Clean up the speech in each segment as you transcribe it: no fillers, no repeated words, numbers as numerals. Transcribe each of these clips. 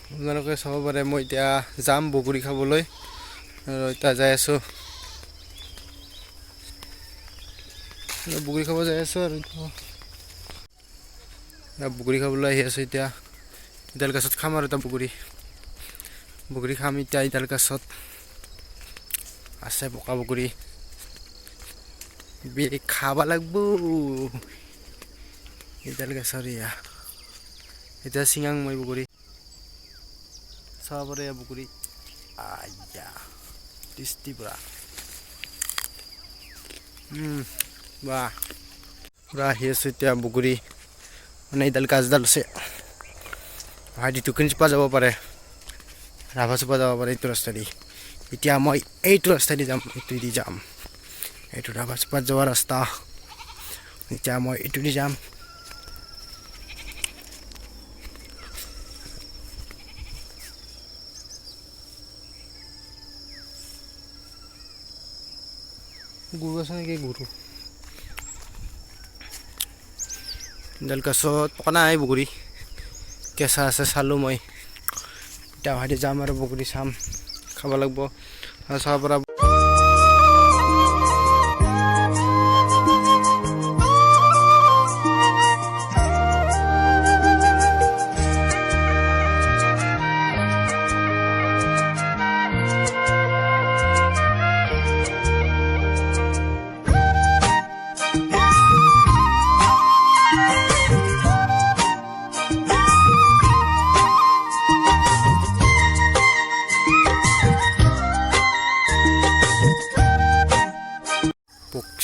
আপোনালোকে চাব পাৰে মই এতিয়া যাম বগৰী খাবলৈ আৰু এতিয়া যাই আছোঁ বগৰী খাব যাই আছোঁ আৰু বগৰী খাবলৈ আহি আছোঁ এতিয়া ইডাল গছত খাম আৰু এটা বগৰী খাম এতিয়া ইডাল গছত আছে পকা বগৰী খাব লাগব ইডাল গছৰ এতিয়া চিঙাং মই বগৰী চাব পাৰে বগৰী আয়া টেষ্টি পুৰা বাহ পুৰা আহি আছোঁ এতিয়া বগৰী মানে এইডাল গাছডাল আছে ভাইটি টুকিনচপা যাব পাৰে ৰাভাচপা যাব পাৰে এইটো ৰাস্তা দি এতিয়া মই এইটো ৰাস্তা দি যাম এইটো দি যাম এইটো ৰাভাচপাত যোৱা ৰাস্তা এতিয়া মই এইটো দি যাম গৰু আছে নেকি গৰু এডাল গছত পকা নাই বগৰী কেঁচা আছে চালোঁ মই এতিয়া ভাইটি যাম আৰু বগৰী চাম খাব লাগিব আৰু চাব পৰা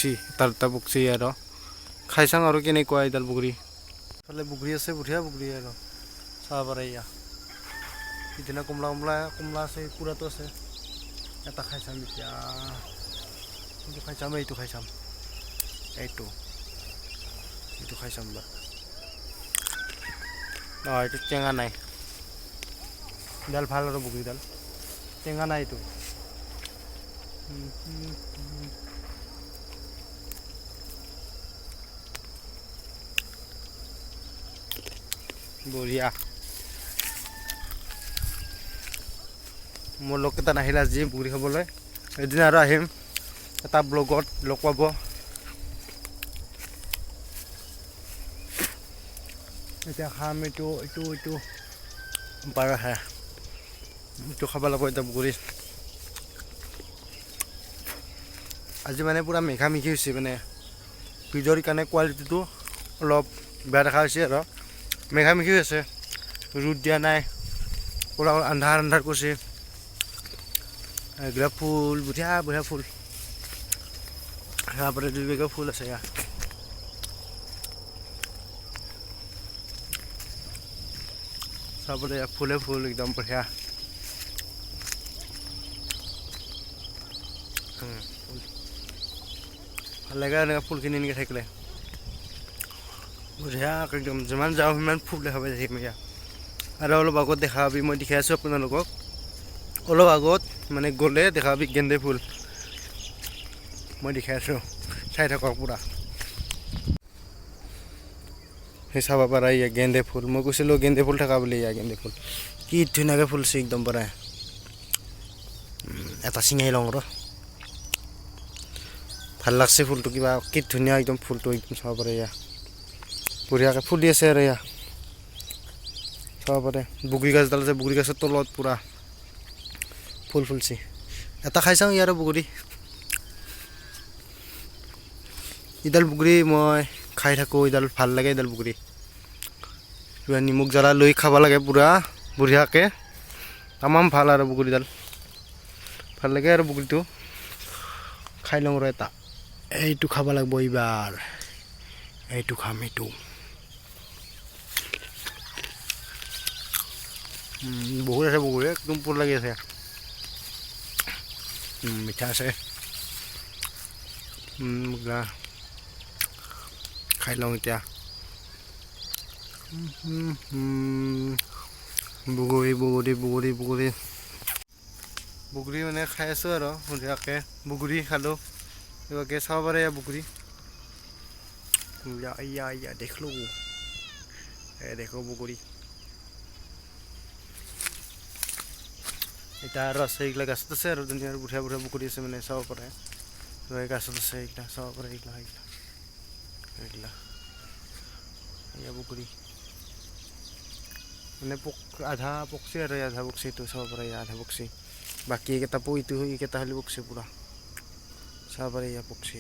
পকছি এটা পকছি আৰু খাই চাওঁ আৰু কেনেকুৱা এইডাল বগৰী ফালে বগৰী আছে বঢ়িয়া বগৰী আৰু চাব পাৰে সিদিনা কমলা আছে পুৰাটো আছে এটা খাই চাম এতিয়া এইটো খাই চাম এইটো খাই চাম এইটো খাই চাম বা এইটো টেঙা নাই ডাল ভাল আৰু বগৰীডাল টেঙা নাই এইটো বঢ়িয়া মোৰ লগকেইটা নাহিলে আজি বগৰী খাবলৈ এদিন আৰু আহিম এটা ব্লগত লগ পাব এতিয়া খাম এইটো বাৰ আহে এইটো খাব লাগিব এতিয়া বগৰী আজি মানে পূৰা মেঘামেঘি হৈছে মানে ভিডিঅ'ৰ কাৰণে কোৱালিটিটো অলপ বেয়া দেখা হৈছে আৰু মেঘামেঘি আছে ৰ'দ দিয়া নাই পূৰা আন্ধাৰ কৰিছে গোলাপ ফুল বঢ়িয়া ফুল তাৰপৰা দুই বেগৰ ফুল আছে চাবলৈ ফুল একদম বঢ়িয়া ভাল লাগে এনেকৈ ফুলখিনি এনেকৈ থাকিলে বঢ়িয়া একদম যিমান যাওঁ সিমান ফুল দেখা পাই থাকিম আৰু অলপ আগত দেখা পাবি মই দেখাই আছোঁ আপোনালোকক অলপ আগত মানে গ'লে দেখা পাবি গেন্দে ফুল মই দেখাই আছোঁ চাই থাকক পূৰা সেই চাব পাৰা গেন্দে ফুল মই কৈছিলোঁ গেন্দে ফুল থকা বুলি গেন্দে ফুল কি ধুনীয়াকৈ ফুলছে একদম পৰা এটা চিঙাই লওঁ ৰ ভাল লাগছে ফুলটো কিবা কি ধুনীয়া একদম ফুলটো একদম চাব পাৰে বঢ়িয়াকৈ ফুলি আছে আৰু চাব পাৰে বগৰী গাছডাল আছে বগৰী গাছৰ তলত পূৰা ফুল ফুলছে এটা খাই চাওঁ ইয়াৰ বগৰী ইডাল বগৰী মই খাই থাকোঁ ইডাল ভাল লাগে ইডাল বগৰী কিবা নিমখ জ্বালা লৈ খাব লাগে পূৰা বঢ়িয়াকৈ তামাম ভাল আৰু বগৰীডাল ভাল লাগে আৰু বগৰীটো খাই লওঁ আৰু এটা এইটো খাব লাগিব এইবাৰ এইটো খাম বহুত আছে বগৰী একদম পুৰ লাগি আছে মিঠা আছে খাই লওঁ এতিয়া বগৰী মানে খাই আছোঁ আৰু বঢ়িয়াকৈ বগৰী খালোঁ কিবাকৈ চাব পাৰে বগৰী দেখলো দেখো বগৰী এতিয়া আৰু আছে এইগিলা গাছত আছে আৰু ধুনীয়া বুঢ়া বুঢ়া পুখুৰী আছে মানে চাব পাৰে এই গাছত আছে এইগিলা চাব পাৰে এইগিলা এয়া পুখুৰী মানে আধা পকছি আৰু আধা পকছি এইটো চাব পাৰে আধা পকছি বাকী এইকেইটা পইটো এইকেইটা খালি পকছি পুৰা চাব পাৰে এয়া পকছি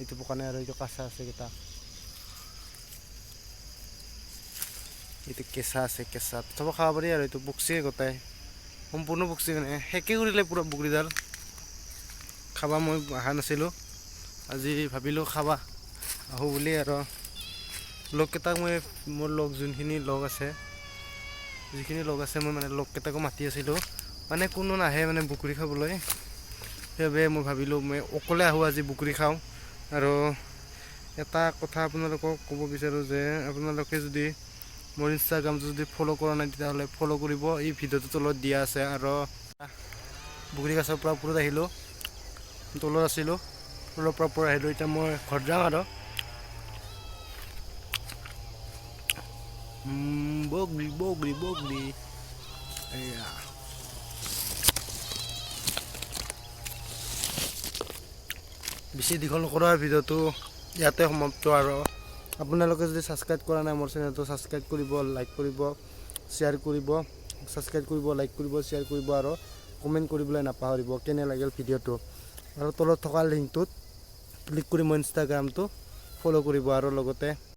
এইটো পকা নাই আৰু এইটো কাঁচা আছে কেইটা এইটো কেঁচা আছে কেঁচা তথাপি খাব পাৰি আৰু এইটো পকছিয়ে গোটাই সম্পূৰ্ণ পকছি মানে শেষে কৰিলে পুৰা পুখুৰীডাল খাবা মই অহা নাছিলোঁ আজি ভাবিলোঁ খাবা আহোঁ বুলি আৰু লগকেইটাক মই মোৰ লগ যোনখিনি লগ আছে যিখিনি লগ আছে মই মানে লগকেইটাকো মাতি আছিলোঁ মানে কোনো নাহে মানে পুখুৰী খাবলৈ সেইবাবে মই ভাবিলোঁ মই অকলে আহোঁ আজি পুখুৰী খাওঁ আৰু এটা কথা আপোনালোকক ক'ব বিচাৰোঁ যে আপোনালোকে যদি মোৰ ইনষ্টাগ্ৰামটো যদি ফ'ল' কৰা নাই তেতিয়াহ'লে ফ'ল' কৰিব এই ভিডিঅ'টোৰ তলত দিয়া আছে আৰু পুখুৰী কাষৰ পৰা ওপৰত আহিলোঁ তলত আছিলোঁ তলৰ পৰা ওপৰত আহিলোঁ এতিয়া মই ঘৰত যাওঁ আৰু বগৰী এয়া বেছি দীঘল নকৰাৰ ভিডিঅ'টো ইয়াতে সমাপ্ত আৰু আপোনালোকে যদি ছাবস্ক্ৰাইব কৰা নাই মোৰ চেনেলটো ছাবস্ক্ৰাইব কৰিব লাইক কৰিব শ্বেয়াৰ কৰিব ছাবস্ক্ৰাইব কৰিব লাইক কৰিব শ্বেয়াৰ কৰিব আৰু কমেণ্ট কৰিবলৈ নাপাহৰিব কেনে লাগিল ভিডিঅ'টো আৰু তলত থকা লিংকটোত ক্লিক কৰি মোৰ ইনষ্টাগ্ৰামটো ফ'ল' কৰিব আৰু লগতে